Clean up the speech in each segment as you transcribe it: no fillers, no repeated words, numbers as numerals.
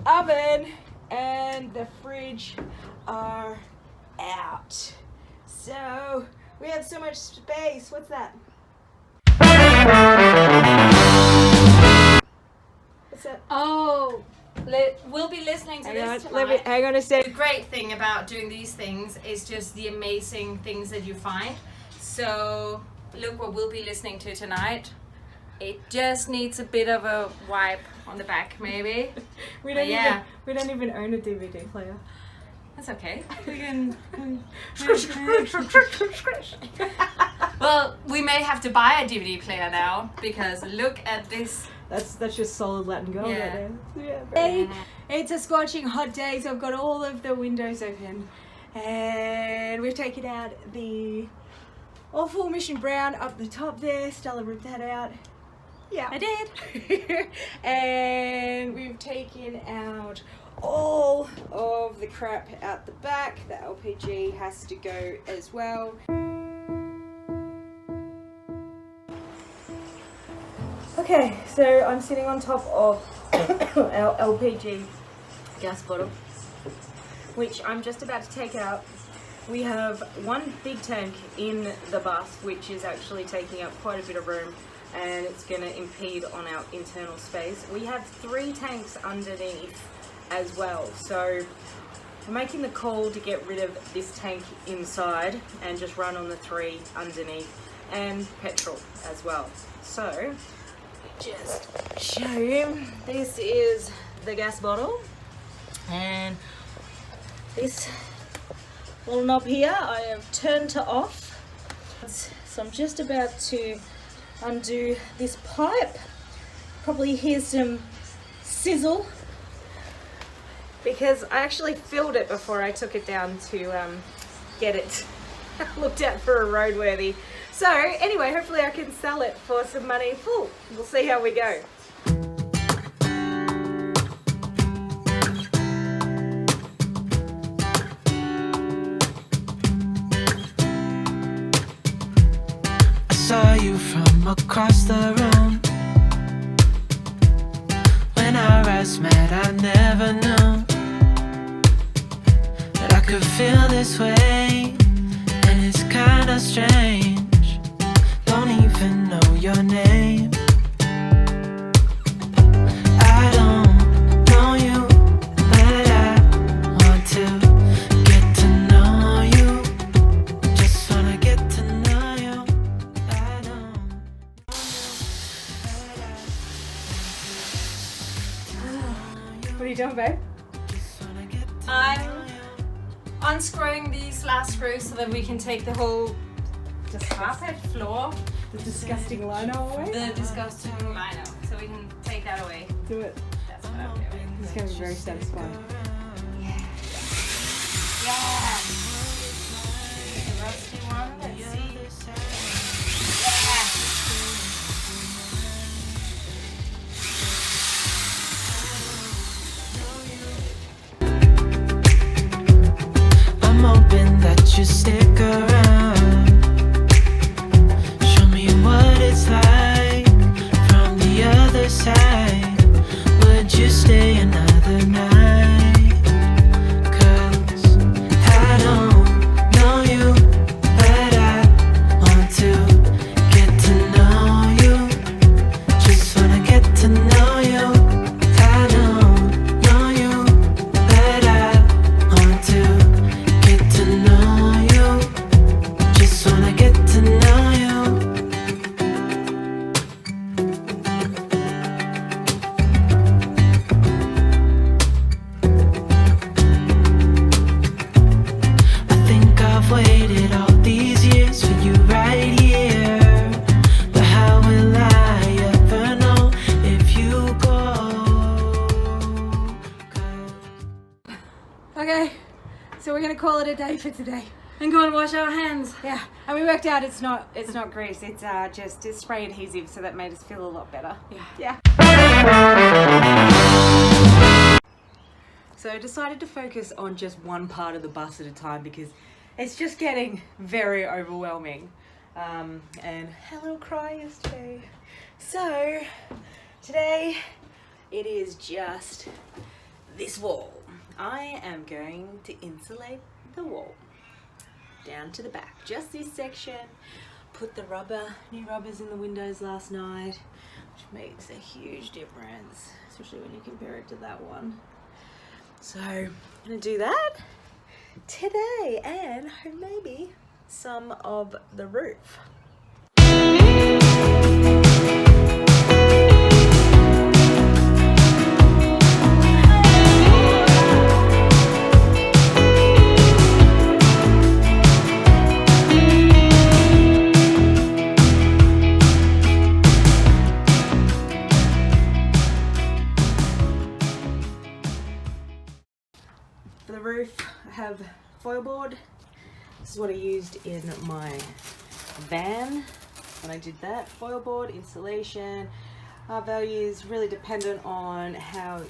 oven and the fridge are out. So we have so much space. What's that? What's that? Oh, we'll be listening to this tonight. Hang on a The sec. great thing about doing these things is just the amazing things that you find. So look what we'll be listening to tonight. It just needs a bit of a wipe on the back, maybe. We don't even own a DVD player. That's okay. We can. Well, we may have to buy a DVD player now because look at this. That's just solid Latin gold Yeah. right there. Yeah. It's a scorching hot day, so I've got all of the windows open, and we've taken out the Earthwool Mission Brown up the top there. Stella ripped that out. Yeah, I did. And we've taken out all of the crap out the back. The LPG has to go as well. Okay, so I'm sitting on top of our LPG gas bottle, which I'm just about to take out. We have one big tank in the bus, which is actually taking up quite a bit of room, and it's going to impede on our internal space. We have 3 tanks underneath as well, so we're making the call to get rid of this tank inside and just run on the 3 underneath, and petrol as well. So just show you, this is the gas bottle, and this little knob here I have turned to off. So I'm just about to undo this pipe. Probably hear some sizzle because I actually filled it before I took it down to get it looked at for a roadworthy. So anyway, hopefully I can sell it for some money full. We'll see how we go. I saw you from across the room. When our eyes met, I never knew that I could feel this way, and it's kinda strange. Don't even know your name. I don't know you, but I want to get to know you. Just wanna get to know you. I don't. What are you doing, babe? I'm unscrewing these last screws so that we can take the whole carpet floor, The disgusting lino away? the disgusting lino, so we can take that away. Do it. That's what I'm doing. It's going to be very satisfying. Yeah. The rusty one, let's see. I'm hoping that you stick around. Show me what it's like from the other side. Would you stay another night? 'Cause I don't know you, but I want to get to know you. Just wanna get to know you. I don't know you, but I want to get to know you. Just wanna get to know you. I think I've waited all these years for you right here. But how will I ever know if you go? 'Cause Okay, so we're going to call it a day for today. And go and wash our hands. Yeah, and we worked out it's not grease, it's just it's spray adhesive, so that made us feel a lot better. Yeah. So I decided to focus on just one part of the bus at a time because it's just getting very overwhelming. And had a little cry yesterday. So today it is just this wall. I am going to insulate the wall down to the back, just this section. Put the new rubbers in the windows last night, which makes a huge difference, especially when you compare it to that one. So I'm gonna do that today and maybe some of the roof. For the roof, I have foil board. This is what I used in my van when I did that. Foil board, insulation. Our value is really dependent on how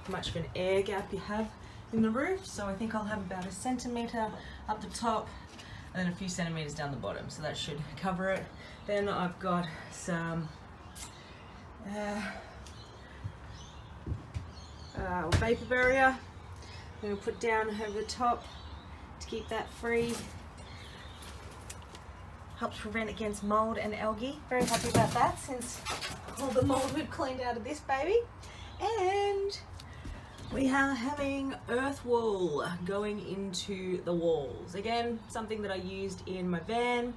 much of an air gap you have in the roof. So I think I'll have about 1 centimetre up the top and then a few centimetres down the bottom. So that should cover it. Then I've got some vapor barrier. I'm going to put down over the top to keep that free. Helps prevent against mold and algae. Very happy about that since all the mold we've cleaned out of this baby. And we are having Earthwool going into the walls. Again, something that I used in my van.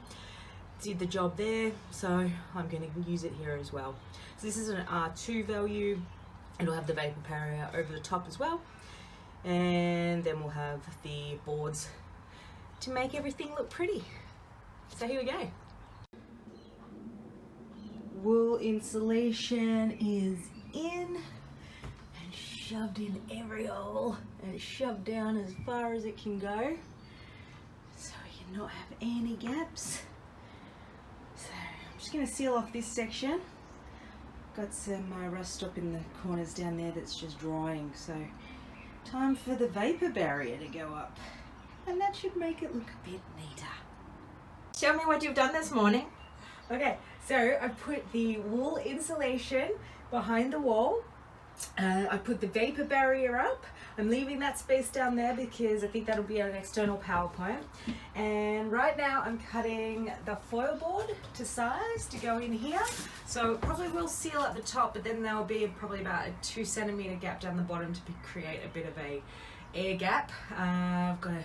Did the job there, so I'm going to use it here as well. So this is an R2 value. It'll have the vapor barrier over the top as well. And then we'll have the boards to make everything look pretty. So here we go. Wool insulation is in and shoved in every hole and shoved down as far as it can go so we can not have any gaps. So I'm just going to seal off this section. Got some rust up in the corners down there that's just drying, so time for the vapor barrier to go up, and that should make it look a bit neater. Show me what you've done this morning. Okay, so I put the wool insulation behind the wall. I put the vapor barrier up. I'm leaving that space down there because I think that'll be an external power point. And right now I'm cutting the foil board to size to go in here. So it probably will seal at the top, but then there'll be probably about a 2 centimetre gap down the bottom to create a bit of a air gap. I've got to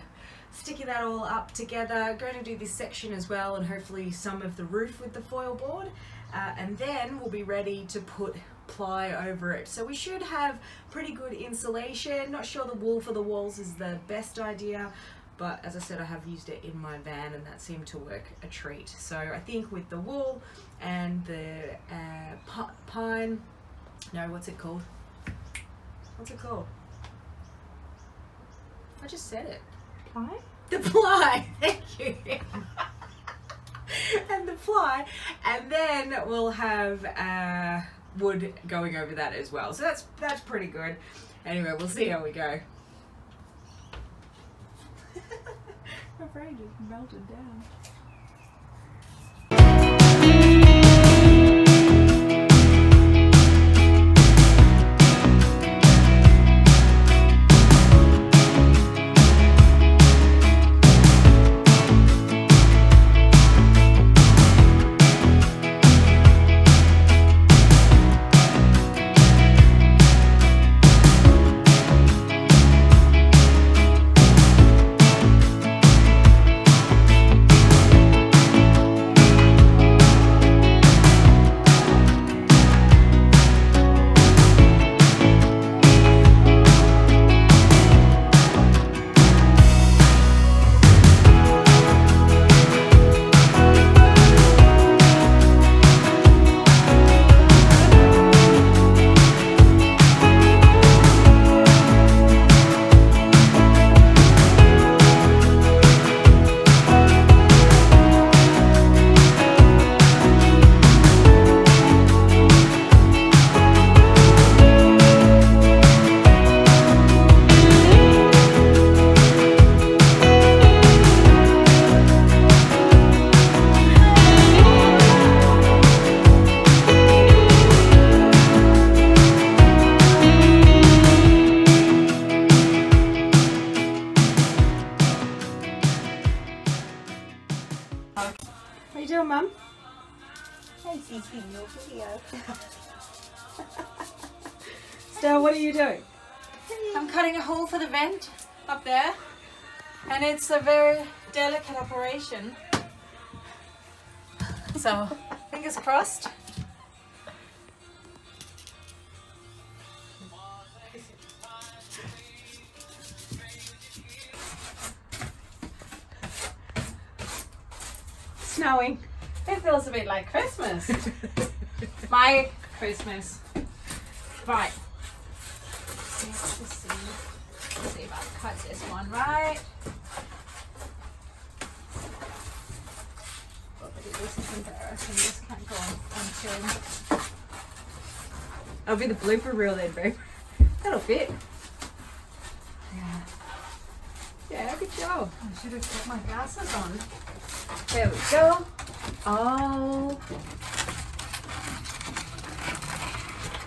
sticky that all up together. Going to do this section as well, and hopefully some of the roof with the foil board. And then we'll be ready to put ply over it. So we should have pretty good insulation. Not sure the wool for the walls is the best idea, but as I said, I have used it in my van and that seemed to work a treat. So I think with the wool and the pine, no, what's it called? What's it called? I just said it. Ply? The ply, thank you. And the ply, and then we'll have wood going over that as well. So that's pretty good. Anyway, we'll see how we go. I'm afraid it melted down. your video. Stella, what are you doing? I'm cutting a hole for the vent up there, and it's a very delicate operation. So, fingers crossed. Snowing. It feels a bit like Christmas. My Christmas. Right. Let's see if I cut this one right. This is embarrassing. This can't go on film. I'll be the blooper reel then, babe. That'll fit. Yeah. Yeah, good job. I should have put my glasses on. There we go. Oh.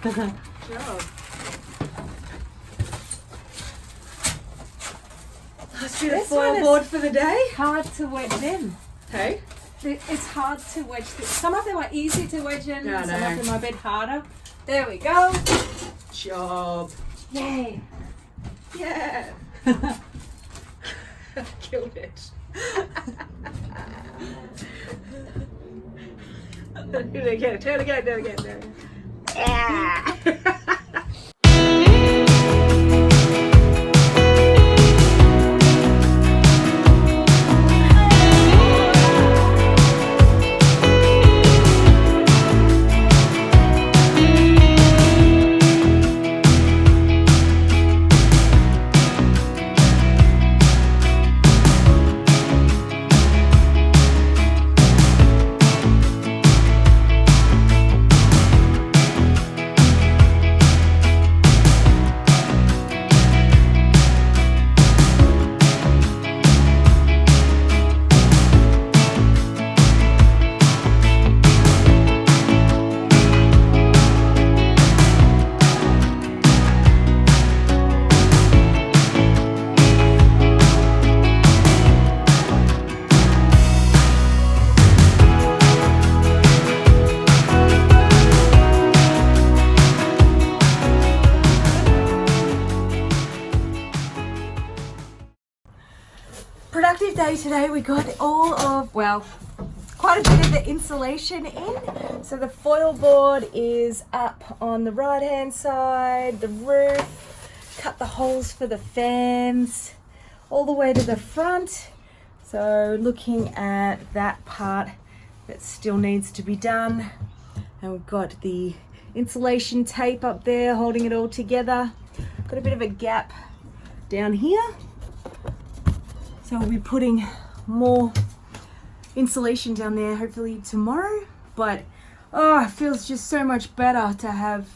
Good job. Let's do the This foil one is- board for the day. Hard to wedge in. Hey? It's hard to wedge. Some of them are easy to wedge in. No, some no. of them are a bit harder. There we go. Job. Yay. Yeah. Killed it. Do it again. Do it again. Do it again. Do it again. Yeah. Productive day today. We got all of, well, quite a bit of the insulation in. So the foil board is up on the right hand side, the roof, cut the holes for the fans all the way to the front. So looking at that part that still needs to be done. And we've got the insulation tape up there holding it all together. Got a bit of a gap down here. So we'll be putting more insulation down there hopefully tomorrow. But oh, it feels just so much better to have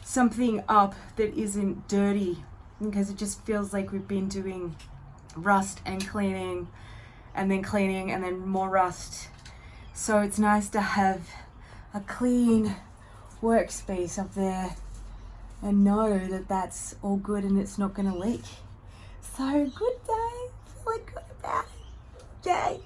something up that isn't dirty, because it just feels like we've been doing rust and cleaning and then more rust. So it's nice to have a clean workspace up there and know that that's all good and it's not going to leak. So good day. Feeling good about it. Yay.